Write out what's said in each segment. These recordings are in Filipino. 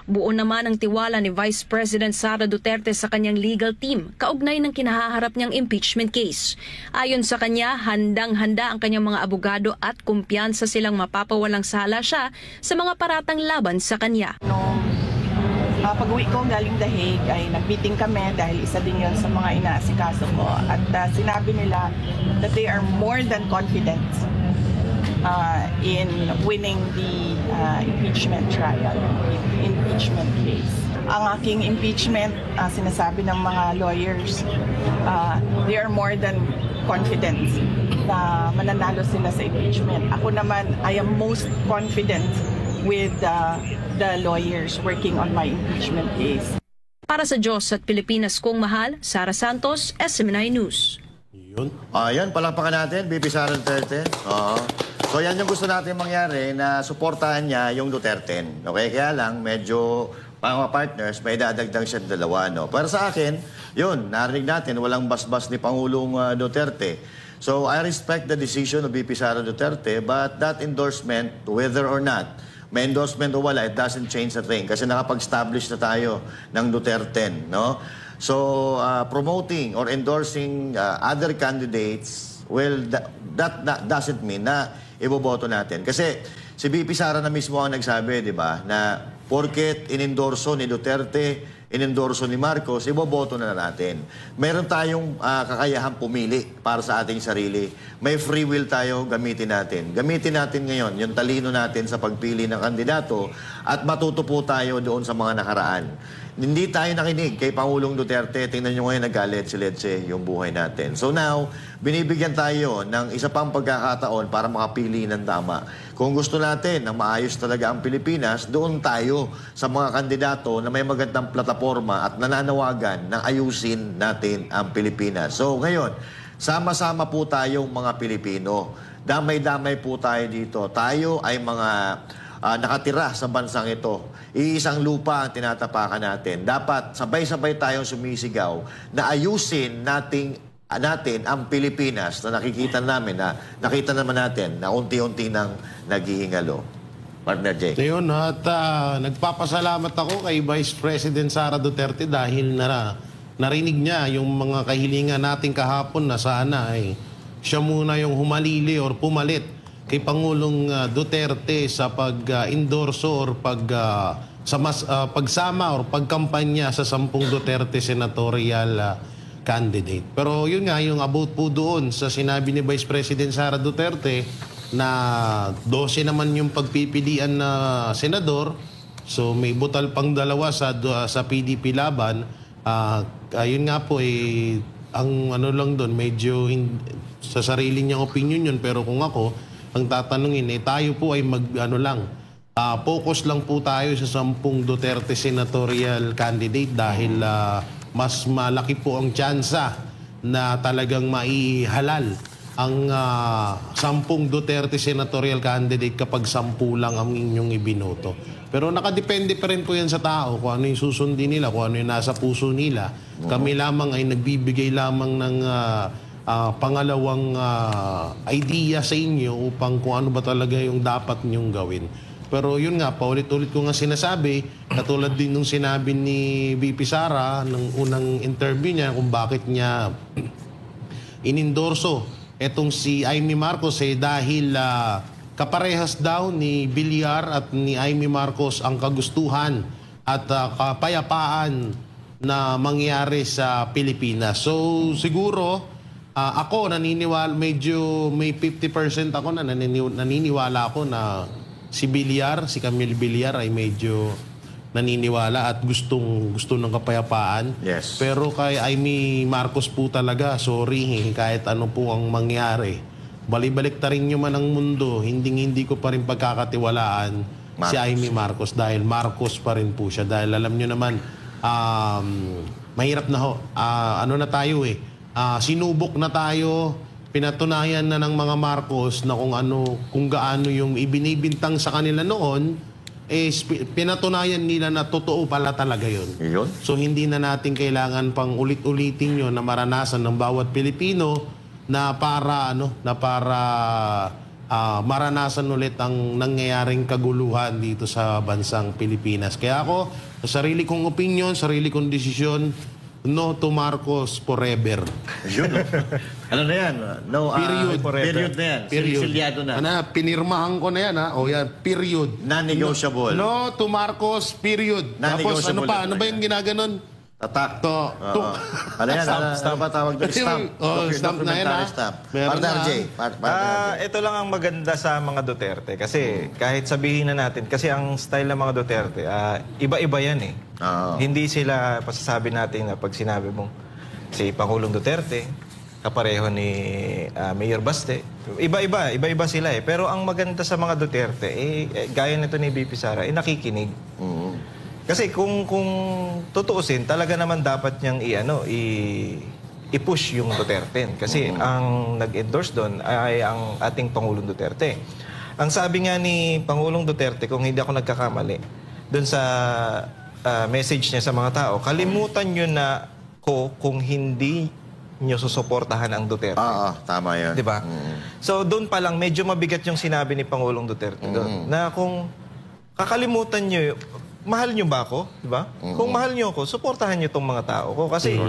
Buo naman ang tiwala ni Vice President Sara Duterte sa kanyang legal team kaugnay ng kinahaharap niyang impeachment case. Ayon sa kanya, handang-handa ang kanyang mga abogado at kumpiyansa silang mapapawalang sala siya sa mga paratang laban sa kanya. Pag-uwi ko galing The Hague ay nag-meeting kami dahil isa din yun sa mga inaasikaso ko. At sinabi nila that they are more than confident in winning the impeachment trial, impeachment case. Ang aking impeachment, sinasabi ng mga lawyers, they are more than confident na mananalo sila sa impeachment. Ako naman, I am most confident with the lawyers working on my impeachment case. Para sa Diyos at Pilipinas kong mahal, Sara Santos, SMNI News. Yan, palakpakan natin, BP Sara Duterte. So yan yung gusto natin mangyari, na suportahan niya yung Duterte. Okay, kaya lang medyo mga partners, may dadagdag siya dalawa. No? Pero sa akin, yun, narinig natin, walang basbas ni Pangulong Duterte. So I respect the decision of BP Sara Duterte, but that endorsement, whether or not, may endorsement o wala, it doesn't change a thing. Kasi nakapag-establish na tayo ng Duterte. No? So promoting or endorsing other candidates, well, that doesn't mean na iboboto natin. Kasi si BP Sara na mismo ang nagsabi, di ba, na porket inendorso ni Duterte, inendorso ni Marcos, iboboto na natin. Meron tayong kakayahang pumili para sa ating sarili. May free will tayo, gamitin natin. Gamitin natin ngayon yung talino natin sa pagpili ng kandidato at matuto po tayo doon sa mga nakaraan. Hindi tayo nakinig kay Pangulong Duterte. Tingnan nyo ngayon, nagalit si Letze yung buhay natin. So now, binibigyan tayo ng isa pang pagkakataon para makapili ng tama. Kung gusto natin na maayos talaga ang Pilipinas, doon tayo sa mga kandidato na may magandang plataforma at nananawagan na ayusin natin ang Pilipinas. So ngayon, sama-sama po tayong mga Pilipino. Damay-damay po tayo dito. Tayo ay mga nakatira sa bansang ito. Iisang lupa ang tinatapakan natin. Dapat sabay-sabay tayong sumisigaw na ayusin natin ang Pilipinas na nakikita namin, na nakita naman natin na unti-unti nang naghihingalo. Partner Jay. So yun, at nagpapasalamat ako kay Vice President Sara Duterte dahil narinig niya yung mga kahilingan natin kahapon na sana ay siya muna yung humalili or pumalit kay Pangulong Duterte sa pag-endorso or pagsama or pagkampanya sa 10 Duterte senatorial candidate. Pero yun nga, yung about po doon sa sinabi ni Vice President Sara Duterte na 12 naman yung pagpipilian na senador, so may butal pang dalawa sa PDP laban. Ayun nga po, ang ano lang doon, medyo sa sarili niyang opinion yun, pero kung ako, ang tatanungin, tayo po ay focus lang po tayo sa 10 Duterte senatorial candidate dahil mas malaki po ang tsansa na talagang maihalal ang 10 Duterte senatorial candidate kapag 10 lang ang inyong ibinoto. Pero nakadepende pa rin po yan sa tao kung ano yung susundin nila, kung ano yung nasa puso nila. Kami lamang ay nagbibigay lamang ng pangalawang idea sa inyo upang kung ano ba talaga yung dapat niyong gawin. Pero yun nga, paulit-ulit ko nga sinasabi, katulad din nung sinabi ni BP Sara ng unang interview niya kung bakit niya inendorso etong si Amy Marcos dahil kaparehas daw ni Villar at ni Amy Marcos ang kagustuhan at kapayapaan na mangyari sa Pilipinas. So siguro, ako naniniwala, medyo may 50% ako na naniniwala ako na si Camille Villar ay medyo naniniwala at gusto ng kapayapaan. Yes. Pero kay Amy Marcos po talaga, sorry, kahit ano po ang mangyari. Balibalik ta rin nyo man ang mundo, hindi ko pa rin pagkakatiwalaan si Amy Marcos dahil Marcos pa rin po siya. Dahil alam nyo naman, mahirap na ho. Ano na tayo sinubok na tayo, pinatunayan na ng mga Marcos na kung gaano yung ibinibintang sa kanila noon, pinatunayan nila na totoo pala talaga yun. So hindi na natin kailangan pang ulit-ulitin yun na maranasan ng bawat Pilipino na para maranasan ulit ang nangyayaring kaguluhan dito sa bansang Pilipinas. Kaya ako, sa sarili kong opinion, sarili kong desisyon, no to Marcos forever. Yun. Ano na yan? No, Period. Period na yan. Silisyado na. Ano, pinirmahan ko na yan, ha? O yan, period. Non-negotiable. No to Marcos, period. Tapos ano pa? Ano ba yung ginaganon? Tatak. Ano yan? Ano ba tawag doon? Stamp. Stamp na yan, ha? Ito lang ang maganda sa mga Duterte. Kasi kahit sabihin na natin, kasi ang style ng mga Duterte, iba-iba yan eh. Hindi sila pasasabi natin na pag sinabi mong si Pangulong Duterte, kapareho ni Mayor Baste. Iba-iba sila eh. Pero ang maganda sa mga Duterte, gaya nito ni BP Sara, nakikinig. Kasi kung tutuusin, talaga naman dapat niyang i-push yung Duterte. Kasi ang nag-endorse doon ay ang ating Pangulong Duterte. Ang sabi nga ni Pangulong Duterte, kung hindi ako nagkakamali, doon sa message niya sa mga tao, kalimutan niyo na kung hindi niyo susuportahan ang Duterte. Tama yan. Diba? So doon pa lang, medyo mabigat yung sinabi ni Pangulong Duterte doon. Na kung kakalimutan niyo, mahal niyo ba ako? Diba? Kung mahal niyo ako, suportahan niyo tong mga tao ko. Kasi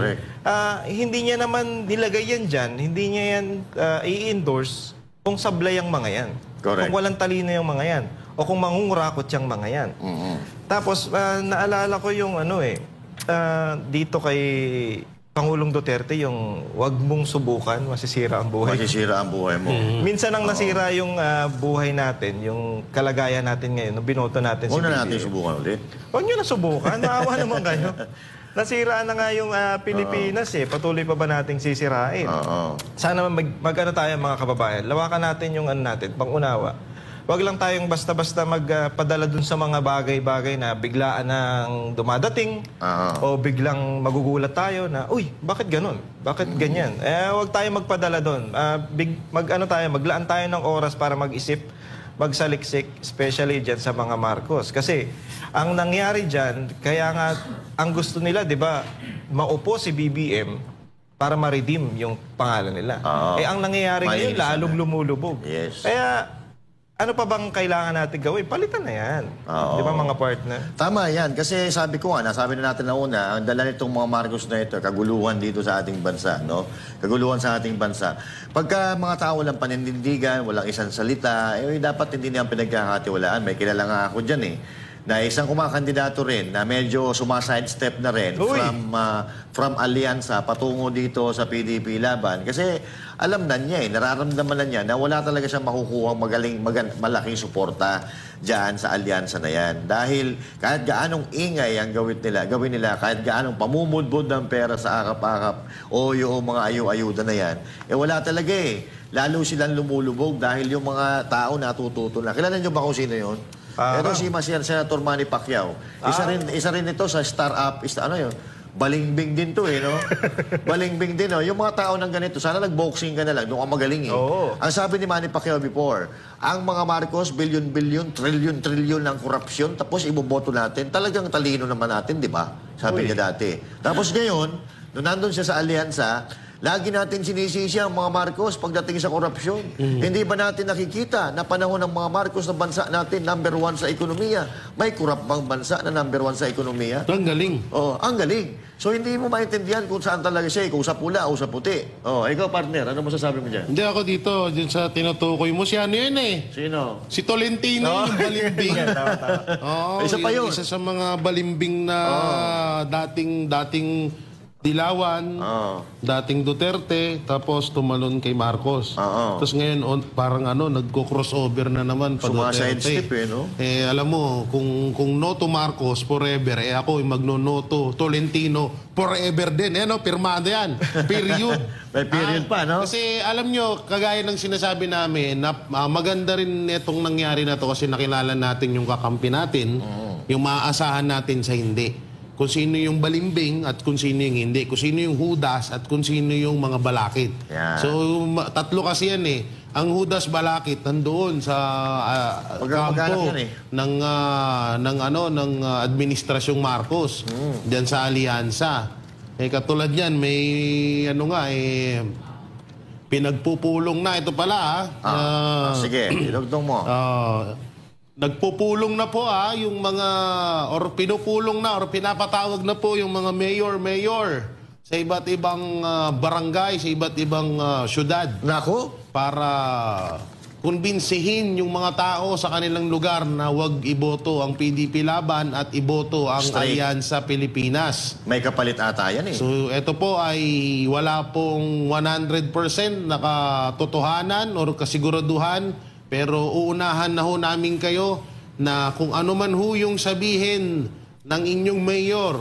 hindi niya naman nilagay yan dyan, hindi niya yan i-endorse kung sablay ang mga yan. Correct. Kung walang talino yung mga yan. O kung mangungurakot yung mga yan. Tapos, naalala ko yung dito kay Pangulong Duterte, yung wag mong subukan, masisira ang buhay. Masisira ang buhay mo. Minsan ang nasira yung buhay natin, yung kalagayan natin ngayon, nung binoto natin si Huwag na BBM. natin subukan ulit. Huwag nyo na subukan, maawa naman kayo. Nasira na nga yung Pilipinas eh, patuloy pa ba nating sisirain? Sana mag-ano tayo mga kababayan, lawakan natin yung natin, pangunawa. Huwag lang tayong basta-basta magpadala dun sa mga bagay-bagay na biglaan nang dumadating o biglang magugulat tayo na, uy, bakit ganun? Bakit ganyan? Huwag tayong magpadala dun. Maglaan tayo ng oras para mag-isip, magsaliksik, especially dyan sa mga Marcos. Kasi ang nangyari dyan, kaya nga ang gusto nila, di ba, maupo si BBM para ma-redeem yung pangalan nila. Ang nangyayari ngayon, lalong lumulubog. Yes. Kaya ano pa bang kailangan natin gawin? Palitan na yan. Di ba mga partner? Tama yan. Kasi sabi ko nga, nasabi na natin na una, ang dala nitong mga Marcos na ito, kaguluhan dito sa ating bansa. No? Kaguluhan sa ating bansa. Pagka mga tao walang panindigan, walang isang salita, dapat hindi niyan pinagkakatiwalaan. May kilala nga ako dyan na isang kumakandidato rin na medyo sumasidestep na rin from Alyansa patungo dito sa PDP laban. Kasi alam na niya nararamdaman na niya na wala talaga siyang makukuha malaking suporta dyan sa Alyansa na yan. Dahil kahit gaanong ingay ang gawin nila, kahit gaanong pamumudbud ng pera sa akap-akap o yung mga ayu-ayuda na yan, wala talaga Lalo silang lumulubog dahil yung mga tao natututo na. Kilala niyo ba kung sino yun? Ito si Senator Manny Pacquiao. Isa rin ito sa startup, balimbing din to no? Balimbing din, Yung mga tao ng ganito, sana nag-boxing ka na lang, doon ka magaling Ang sabi ni Manny Pacquiao before, ang mga Marcos, bilyon-bilyon, trilyon-trilyon ng korupsyon, tapos iboboto natin, talagang talino naman natin, di ba? Sabi niya dati. Tapos ngayon, nung nandun siya sa Alyansa, lagi natin sinisisi ang mga Marcos pagdating sa korupsyon. Hindi ba natin nakikita na panahon ng mga Marcos na bansa natin, number 1 sa ekonomiya? May korap bang bansa na number 1 sa ekonomiya? Ang galing. Ang galing. So hindi mo maintindihan kung saan talaga siya, kung sa pula o sa puti. Ikaw partner, ano masasabi mo dyan? Hindi ako dito sa tinutukoy mo. Si ano yun Sino? Si Tolentino, yung balimbing. Isa pa yun. Isa sa mga balimbing na dating Dilawan, dating Duterte, tapos tumalon kay Marcos. Tapos ngayon, parang nagko-crossover na naman pa Sumaside-step no? Alam mo, kung no to Marcos forever, ako magno-no to Tolentino forever din. Pirmado yan. Period. May period pa, no? Kasi alam nyo, kagaya ng sinasabi namin, na maganda rin itong nangyari na to kasi nakilala natin yung kakampi natin, yung maaasahan natin sa hindi. Kung sino yung balimbing at kung sino yung hindi. Kung sino yung hudas at kung sino yung mga balakid. So, tatlo kasi yan Ang hudas balakid nandoon sa kampo ng administrasyong Marcos. Diyan sa Alyansa. Katulad yan, may pinagpupulong na. Ito pala, sige, ilugtong mo. Nagpupulong na po yung mga, or pinupulong na, or pinapatawag na po yung mga mayor sa iba't ibang barangay, sa iba't ibang syudad. Nako? Para kumbinsihin yung mga tao sa kanilang lugar na huwag iboto ang PDP Laban at iboto ang Alyansa Pilipinas. May kapalit ata yan eh. So ito po ay wala pong 100% nakatotohanan or kasiguraduhan, pero uunahan na ho namin kayo na kung ano man ho yung sabihin ng inyong mayor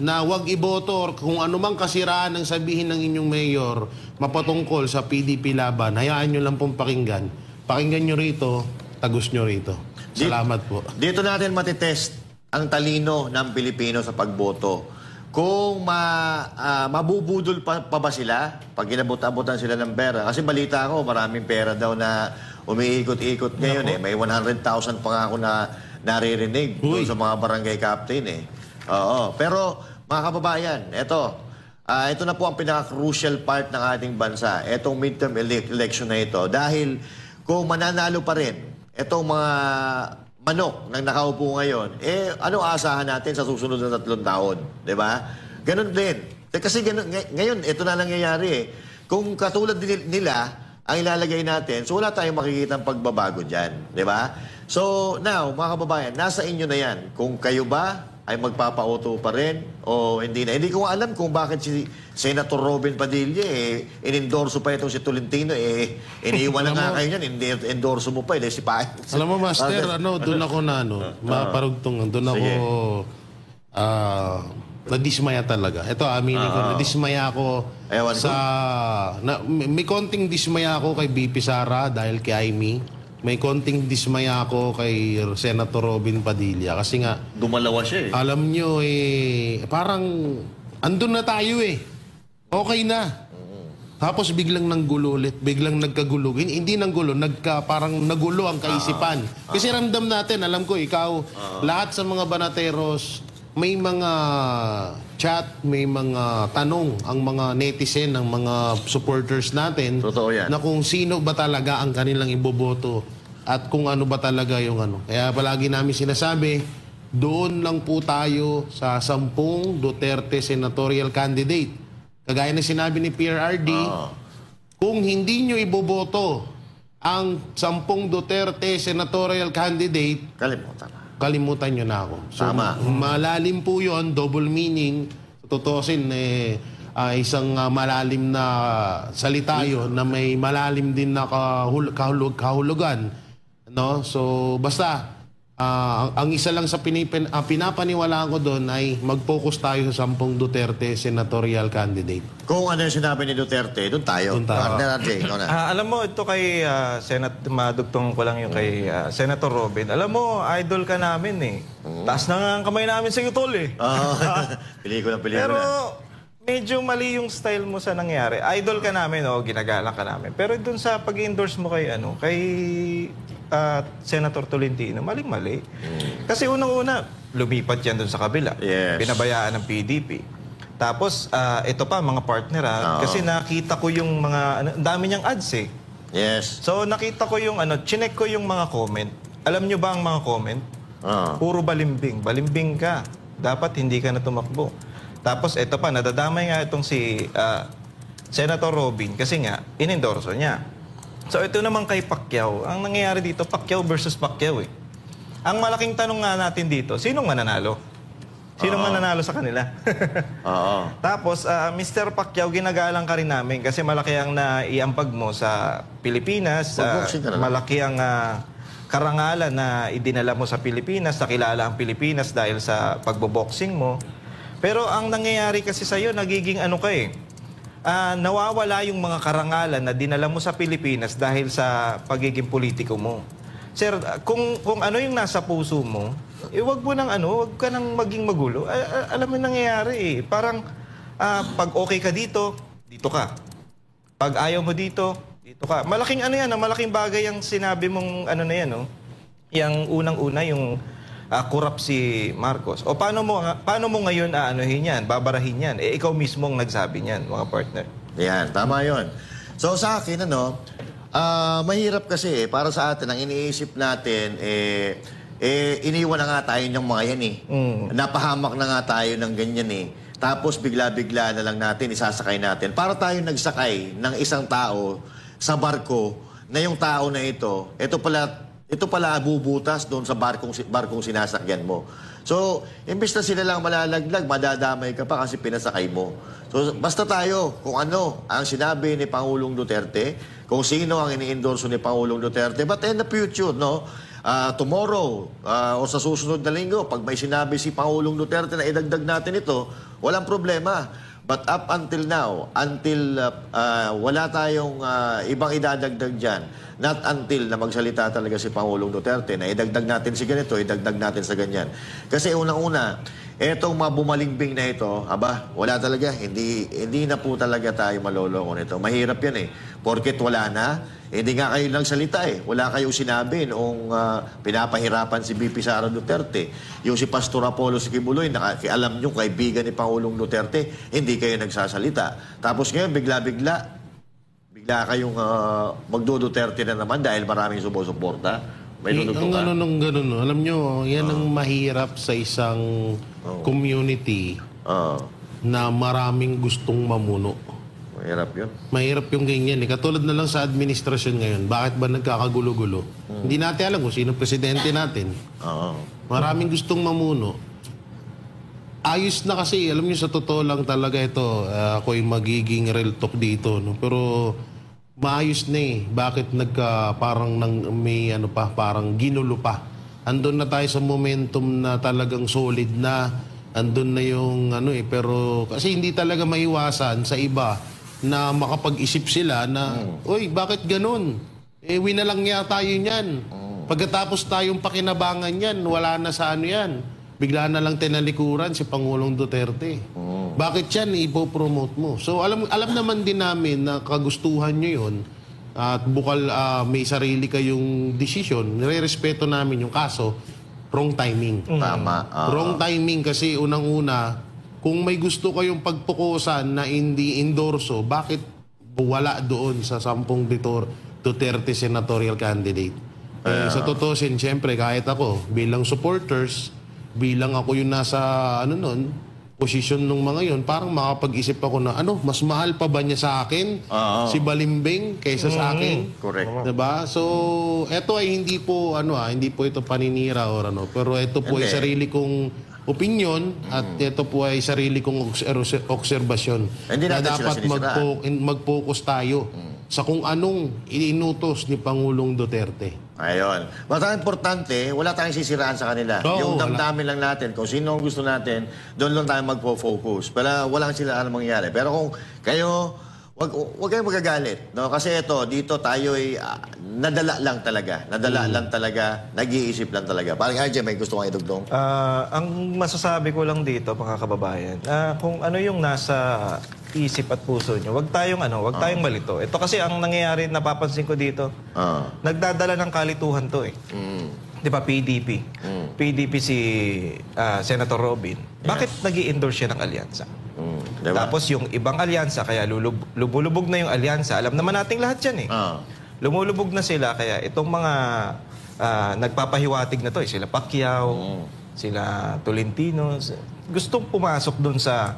na huwag iboto or kung ano mang kasiraan ang sabihin ng inyong mayor mapatungkol sa PDP Laban, hayaan nyo lang pong pakinggan. Pakinggan nyo rito, tagus nyo rito. Salamat po. Dito natin matitest ang talino ng Pilipino sa pagboto. Kung mabubudol pa ba sila pag inabot-abutan sila ng pera. Kasi balita ko, maraming pera daw na umiikot-ikot ngayon eh. May 100,000 pa nga ako na naririnig doon sa mga barangay captain eh. Oo. Pero mga kababayan, ito na po ang pinaka-crucial part ng ating bansa. Itong midterm election na ito. Dahil kung mananalo pa rin itong mga manok nang nakaupo ngayon, ano asahan natin sa susunod na 3 taon? Diba? Ganon din. Kasi ngayon, ito na nangyayari eh. Kung katulad nila ang ilalagay natin, so wala tayong makikita ng pagbabago dyan. Diba? So now, mga kababayan, nasa inyo na yan. Kung kayo ba ay magpapauto pa rin o hindi na. Hindi ko alam kung bakit si Senator Robin Padilla in-endorso pa itong si Tolentino iniiwan na nga kayo yan, endorso mo pa si Pae. Alam mo, Master, doon ako na maparugtong, doon ako nadismaya talaga. Ito, aminin ko, nadismaya ako may konting dismaya ako kay BP Sara dahil kay Amy. May konting dismaya ako kay Senator Robin Padilla kasi nga dumalawa siya eh. Alam nyo parang andun na tayo okay na. Tapos biglang nanggulo ulit, biglang nagkagulo. Hindi nanggulo, parang nagulo ang kaisipan. Kasi ramdam natin, alam ko ikaw, lahat sa mga banateros, may mga chat, may mga tanong ang mga netizen, ang mga supporters natin. Totoo yan. Na kung sino ba talaga ang kanilang iboboto at kung ano ba talaga yung ano. Kaya palagi namin sinasabi, doon lang po tayo sa 10 Duterte senatorial candidate. Kagaya na sinabi ni PRRD, kung hindi nyo iboboto ang 10 Duterte senatorial candidate, kalimutan nyo na ako. So, malalim po yun, double meaning. Tutusin, isang malalim na salita yun na may malalim din na kahulugan. No? So, basta, ang isa lang sa pinapaniwalaan ko doon ay mag-focus tayo sa 10 Duterte senatorial candidate. Kung ano yung sinabi ni Duterte, doon tayo. Alam mo, ito kay madugtong ko lang yung kay Senator Robin. Alam mo, idol ka namin taas na nga ang kamay namin sa iyo, tol Pelikula. Pero medyo mali yung style mo sa nangyari. Idol ka namin, ginagalang ka namin. Pero doon sa pag-endorse mo kay Senator Tolentino, maling-mali. Kasi unang-una, lumipat yan doon sa kabila. Yes. Pinabayaan ng PDP. Tapos, ito pa, mga partner kasi nakita ko yung mga, dami niyang ads Yes. So, nakita ko yung, chinek ko yung mga comment. Alam nyo ba ang mga comment? Puro balimbing. Balimbing ka. Dapat hindi ka na tumakbo. Tapos, ito pa, nadadamay nga itong si Senator Robin kasi nga, inendorso niya. So ito naman kay Pacquiao, ang nangyayari dito, Pacquiao versus Pacquiao Ang malaking tanong nga natin dito, sinong mananalo? Sinong mananalo sa kanila? Tapos, Mr. Pacquiao, ginagalang ka rin namin kasi malaki ang naiampag mo sa Pilipinas. Malaki ang karangalan na idinala mo sa Pilipinas, nakilala ang Pilipinas dahil sa pagboboxing mo. Pero ang nangyayari kasi sa'yo, nagiging nawawala yung mga karangalan na dinala mo sa Pilipinas dahil sa pagiging politiko mo. Sir, kung ano yung nasa puso mo, wag mo nang wag ka nang maging magulo. Alam mo yung nangyayari Parang pag okay ka dito, dito ka. Pag ayaw mo dito, dito ka. Malaking malaking bagay ang sinabi mong na yan, Yang unang-una yung corrupt si Marcos. O paano mo ngayon yan, babarahin yan? Ikaw mismo ang nagsabi niyan, mga partner. Yan, tama yon. So sa akin, mahirap kasi para sa atin, ang iniisip natin, iniwan na nga tayo ng mga yan Napahamak na nga tayo ng ganyan Tapos bigla-bigla na lang natin, isasakay natin. Para tayo nagsakay ng isang tao sa barko na yung tao na ito pala bubutas doon sa barkong sinasakyan mo. So, imbes na sila lang malalaglag, madadamay ka pa kasi pinasakay mo. So, basta tayo kung ano ang sinabi ni Pangulong Duterte, kung sino ang ini-endorso ni Pangulong Duterte, but in the future, tomorrow o sa susunod na linggo, pag may sinabi si Pangulong Duterte na idagdag natin ito, walang problema. But up until now, wala tayong ibang idadagdag dyan, not until na magsalita talaga si Pangulong Duterte na idagdag natin si ganito, idagdag natin sa ganyan. Kasi unang-una, etong mga bumalingbing na ito, wala talaga, hindi na po talaga tayo maloloko nito. Mahirap yan Porket wala na, hindi nga kayo nagsalita Wala kayong sinabi noong pinapahirapan si BP Sara Duterte. Yung si Pastor Apollo Sikibuloy, alam nyo, kaibigan ni Pangulong Duterte, hindi kayo nagsasalita. Tapos ngayon, bigla kayong magdo-Duterte na naman dahil maraming sumusuporta. May ang ganun. Alam nyo, yan ang mahirap sa isang community na maraming gustong mamuno. Mahirap yun. Mahirap yung ganyan Katulad na lang sa administrasyon ngayon. Bakit ba nagkakagulo-gulo? Hindi natin alam kung sino presidente natin. Maraming gustong mamuno. Ayos na kasi, alam niyo sa totoo lang talaga ito, ako'y magiging real talk dito. Pero maayos na Bakit parang parang ginulo pa? Andun na tayo sa momentum na talagang solid na. Andun na yung pero kasi hindi talaga maiwasan sa iba na makapag-isip sila na, oy, bakit ganun? Winalang niya tayo niyan. Pagkatapos tayong pakinabangan yan, wala na sa yan. Bigla na lang tinalikuran si Pangulong Duterte. Bakit yan ipopromote mo? So alam naman din namin na kagustuhan nyo yun at bukal may sarili kayong desisyon. Nire-respeto namin yung kaso, wrong timing. Tama. Wrong timing kasi unang-una, kung may gusto kayong pagpukusan na hindi endorso, bakit wala doon sa 10 Duterte senatorial candidate? Sa totoo, siyempre, kahit ako, bilang supporters, bilang ako yung nasa, posisyon ng mga yon, parang makapag-isip ako na, mas mahal pa ba niya sa akin, si Balimbing, kaysa sa akin? Correct. Diba? So, eto ay hindi po, hindi po ito paninira or pero ito po ay sarili kong opinion at ito po ay sarili kong obserbasyon. Na dapat mag-focus tayo sa kung anong inutos ni Pangulong Duterte. Ayun. Basta importante, wala tayong sisiraan sa kanila. Yung damdamin lang natin, kung sino ang gusto natin, doon lang tayo magpo-focus. Pero walang sila mangyari. Pero kung kayo, wag kayong magagalit. Kasi dito tayo ay nadala lang talaga. Nag-iisip lang talaga. Parang RJ, may gusto kang idugtong? Ang masasabi ko lang dito, mga kababayan, kung ano yung nasa isip at puso nyo, wag tayong malito. Ito kasi ang nangyayari, napapansin ko dito, nagdadala ng kalituhan to Di ba, PDP? PDP si Senator Robin. Bakit nag-i-endorse siya ng alyansa? Diba? Tapos yung ibang alyansa, kaya lumulubog na yung alyansa. Alam naman nating lahat yan Lumulubog na sila, kaya itong mga nagpapahiwatig na to, sila Pacquiao, sila Tolentino, gustong pumasok dun sa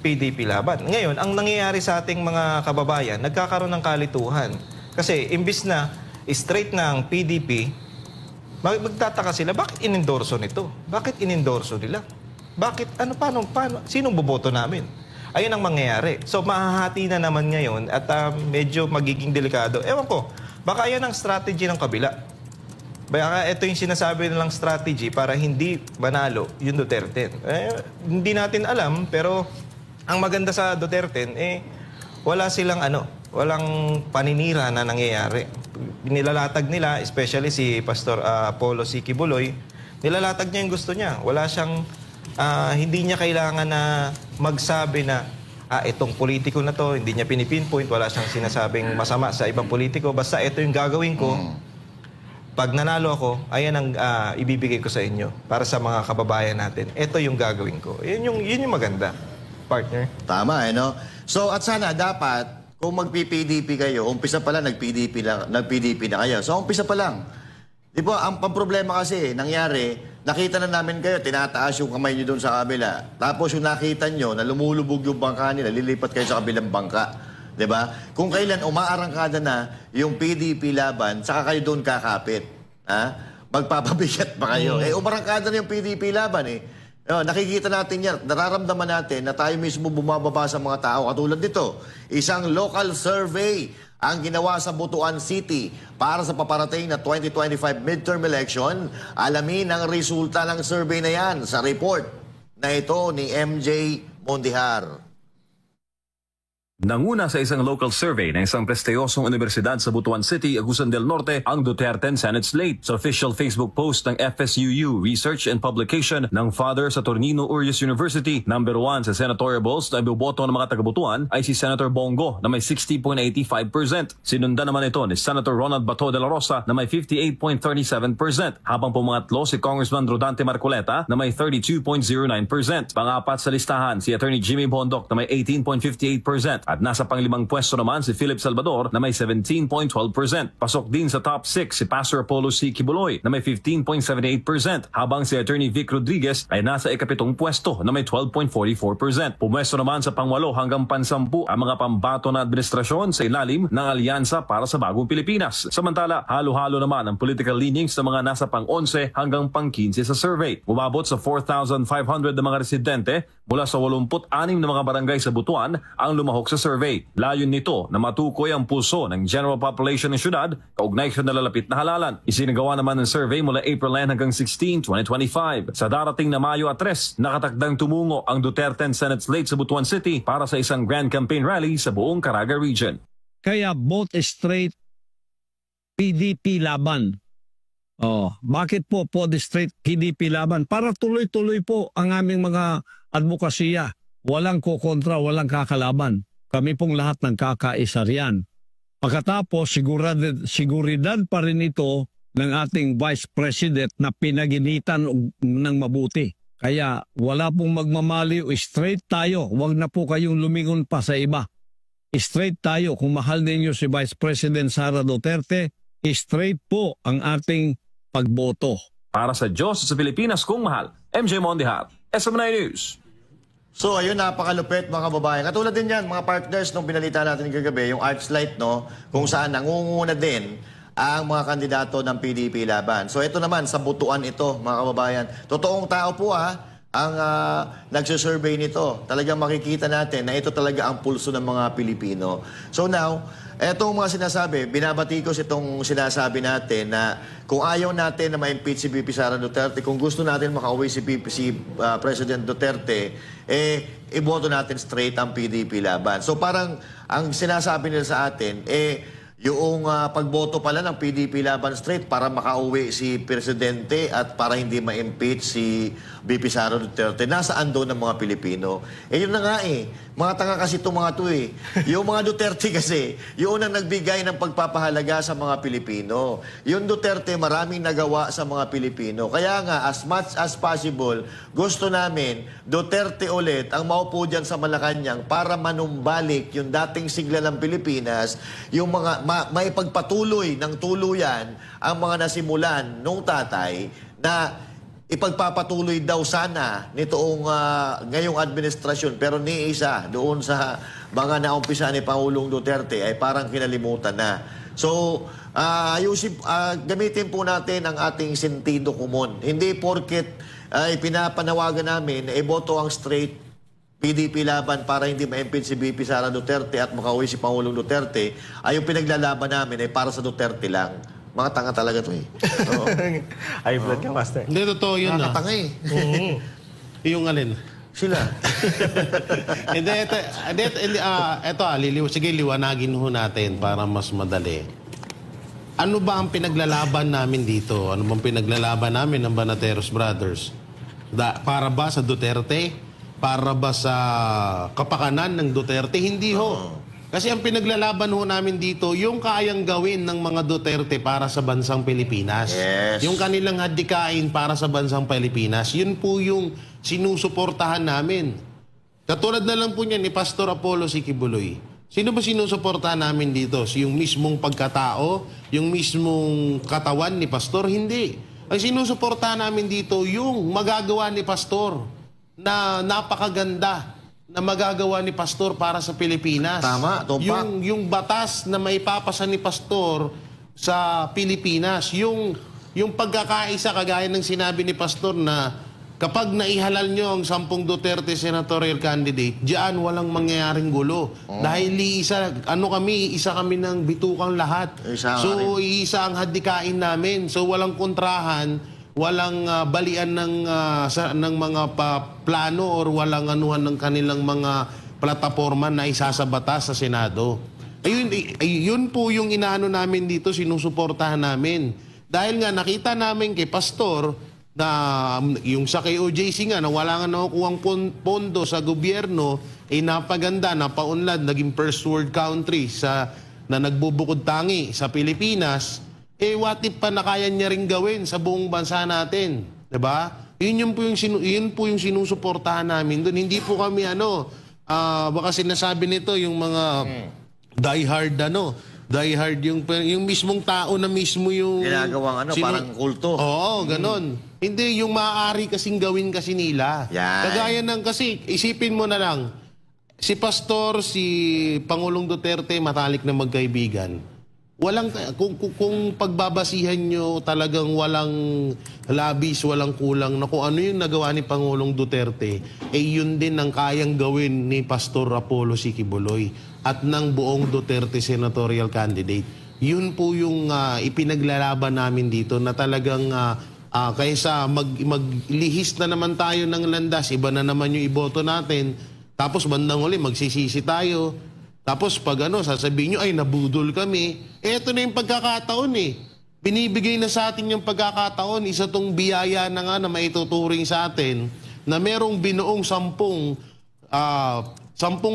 PDP laban. Ngayon, ang nangyayari sa ating mga kababayan, nagkakaroon ng kalituhan. Kasi imbis na straight ng PDP, magtataka sila, bakit inendorso nito? Bakit inendorso nila? Bakit? Paano? Sinong boboto namin? Ayun ang mangyayari. So, mahahati na naman ngayon at medyo magiging delikado. Ewan ko, baka yan ang strategy ng kabila. Baka ito yung sinasabi nilang strategy para hindi manalo yung Duterte. Hindi natin alam, pero ang maganda sa Duterte, wala silang walang paninira na nangyayari. Nilalatag nila, especially si Pastor Apollo Sikibuloy, nilalatag niya yung gusto niya. Wala siyang hindi niya kailangan na magsabi na itong politiko na to, hindi niya pinipinpoint, wala siyang sinasabing masama sa ibang politiko. Basta ito yung gagawin ko. Pag nanalo ako, ayan ang ibibigay ko sa inyo para sa mga kababayan natin. Ito yung gagawin ko. Yun yung maganda, partner. Tama, So, at sana dapat, Kung magpi-PDP kayo, umpisa pa lang nag-PDP na kayo. So umpisa pa lang. Di ba, ang problema kasi, nangyari, nakita na namin kayo, tinataas yung kamay nyo doon sa kabila. Tapos yung nakita nyo, na lumulubog yung bangka nila, lilipat kayo sa kabilang bangka. Di ba? Kung kailan umaarangkada na yung PDP laban, saka kayo doon kakapit. Ha? Magpapabigat pa kayo. Umarangkada na yung PDP laban eh. Nakikita natin yan, nararamdaman natin na tayo mismo bumababa sa mga tao. Katulad nito, isang local survey ang ginawa sa Butuan City para sa paparating na 2025 midterm election. Alamin ang resulta ng survey na yan sa report na ito ni MJ Mondihar. Nanguna sa isang local survey ng isang prestiyosong universidad sa Butuan City, Agusan del Norte, ang Duterte Senate slate. Sa official Facebook post ng FSUU Research and Publication ng Father Saturnino Urias University, number 1 sa senatorial balls na iboboto ng mga taga-Butuan ay si Senator Bongo na may 60.85%. Sinundan naman ito ni Senator Ronald Bato de la Rosa na may 58.37%, habang pumangatlo si Congressman Rodante Marcoleta na may 32.09%. Pangapat sa listahan si Attorney Jimmy Bondoc na may 18.58%. At nasa panglimang pwesto naman si Philip Salvador na may 17.12%. Pasok din sa top 6 si Pastor Apollo C. Kibuloy na may 15.78%, habang si Attorney Vic Rodriguez ay nasa ikapitong pwesto na may 12.44%. Pumwesto naman sa pangwalo hanggang pansampu ang mga pambato na administrasyon sa ilalim ng Alyansa para sa Bagong Pilipinas. Samantala, halo-halo naman ang political leanings ng mga nasa pang-11 hanggang pang-15 sa survey. Umabot sa 4,500 na mga residente mula sa 86 na mga barangay sa Butuan ang lumahok sa survey. Layon nito na matukoy ang pulso ng general population ng syudad kaugnay sa nalalapit na halalan. Isinagawa naman ng survey mula April 9 hanggang 16, 2025. Sa darating na Mayo at 3, nakatakdang tumungo ang Duterte Senate slate sa Butuan City para sa isang grand campaign rally sa buong Caraga region. Kaya vote straight PDP laban. Bakit po straight PDP laban? Para tuloy-tuloy po ang aming mga advokasya. Walang kukontra, walang kakalaban. Kami pong lahat ng kakaisa riyan. Pagkatapos, siguridad pa rin ito ng ating Vice President na pinaginitan ng mabuti. Kaya wala pong magmamaliw, straight tayo. Huwag na po kayong lumingon pa sa iba. Straight tayo. Kung mahal ninyo si Vice President Sara Duterte, straight po ang ating pagboto. Para sa Diyos sa Pilipinas kung mahal, MJ Mondihar, SM9 News. So ayun, napakalupit mga kababayan. Katulad din yan, mga partners, nung pinalita natin kagabi, yung art slide, no, kung saan nangunguna din ang mga kandidato ng PDP laban. So ito naman, sa Butuan ito, mga kababayan. Totoong tao po ang nagsusurvey nito. Talagang makikita natin na ito talaga ang pulso ng mga Pilipino. So now, etong mga sinasabi, binabatikos itong sinasabi natin na kung ayaw natin na ma-impeach si VP Sara Duterte, kung gusto natin makauwi si President Duterte, iboto natin straight ang PDP laban. So parang ang sinasabi nila sa atin, yung pagboto pala ng PDP laban straight para makauwi si Presidente at para hindi ma-impeach si VP Sara Duterte. Nasaan doon ng mga Pilipino? Yun na nga Mga tanga kasi itong mga to Yung mga Duterte kasi, yun ang nagbigay ng pagpapahalaga sa mga Pilipino. Yung Duterte, maraming nagawa sa mga Pilipino. Kaya nga, as much as possible, gusto namin, Duterte ulit ang maupo dyan sa Malacanang para manumbalik yung dating sigla ng Pilipinas, yung mga maipagpatuloy ng tuluyan ang mga nasimulan nung tatay na ipagpapatuloy daw sana nitoong ngayong administrasyon, pero ni isa doon sa mga naumpisa ni Pangulong Duterte ay parang kinalimutan na. So, gamitin po natin ang ating sentido komon. Hindi porket pinapanawagan namin na iboto ang straight PDP laban para hindi ma-impeach si VP Sara Duterte at makauwi si Pangulong Duterte, ay yung pinaglalaban namin ay para sa Duterte lang. Mga tanga talaga to High blood ka, Master. Hindi, totoo yun na. Tanga Yung alin? Sila. Hindi, sige, liwanagin ho natin para mas madali. Ano ba ang pinaglalaban namin dito? Ano bang pinaglalaban namin ng Banateros Brothers? Para ba sa Duterte? Para ba sa kapakanan ng Duterte? Hindi ho. Kasi ang pinaglalaban ho namin dito, yung kayang gawin ng mga Duterte para sa bansang Pilipinas. Yes. Yung kanilang hadikain para sa bansang Pilipinas, yun po yung sinusuportahan namin. Katulad na lang po niyan ni Pastor Apollo C. Kibuloy. Sino ba sinusuportahan namin dito? Yung mismong pagkatao? Yung mismong katawan ni Pastor? Hindi. Ang sinusuportahan namin dito, yung magagawa ni Pastor na napakaganda na magagawa ni Pastor para sa Pilipinas. Tama, tumpak. Yung batas na maipapasa ni Pastor sa Pilipinas, yung pagkakaisa, kagaya ng sinabi ni Pastor na kapag naihalal nyo ang 10 Duterte senatorial candidate, diyan walang mangyayaring gulo. Dahil isa kami ng bitukang lahat. Isa ang hadikain namin. So walang kontrahan, walang balian ng mga plano or walang anuhan ng kanilang mga plataforma na isasabatas sa Senado. Yun po yung inaano namin dito, sinusuportahan namin. Dahil nga nakita namin kay Pastor na yung sa KOJC nga na wala nga nakukuhang pondo sa gobyerno, napaganda, napaunlad, naging first world country na nagbubukod tangi sa Pilipinas, what if pa na kaya niya rin gawin sa buong bansa natin? Diba? Yun po yung sinusuportahan namin doon. Hindi po kami baka sinasabi nito yung mga die hard yung mismong tao na mismo yung ginagawang parang kulto. Oo, ganon. Hindi yung maaari kasing gawin kasi nila. Yan. Kagaya ng kasi isipin mo na lang si Pastor, si Pangulong Duterte matalik na magkaibigan. Walang kung pagbabasihan nyo talagang walang labis, walang kulang na kung ano yung nagawa ni Pangulong Duterte, yun din ang kayang gawin ni Pastor Apollo C. Quiboloy at ng buong Duterte senatorial candidate. Yun po yung ipinaglalaban namin dito na talagang kaysa maglihis na naman tayo ng landas, iba na naman yung iboto natin, tapos bandang huli magsisisi tayo. Tapos pag sasabihin nyo, ay nabudol kami. Eto na yung pagkakataon Binibigay na sa atin yung pagkakataon. Isa tong biyaya na maituturing sa atin na merong binuong 10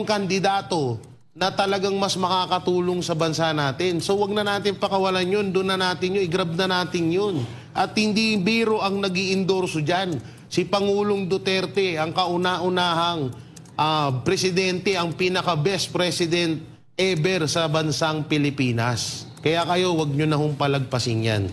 kandidato na talagang mas makakatulong sa bansa natin. So wag na natin pakawalan yun. Doon na natin yun. I-grab na natin yun. At hindi biro ang nag-i-endorso dyan. Si Pangulong Duterte, ang kauna-unahang presidente, ang pinaka-best president ever sa bansang Pilipinas. Kaya kayo, wag nyo na hong palagpasin yan.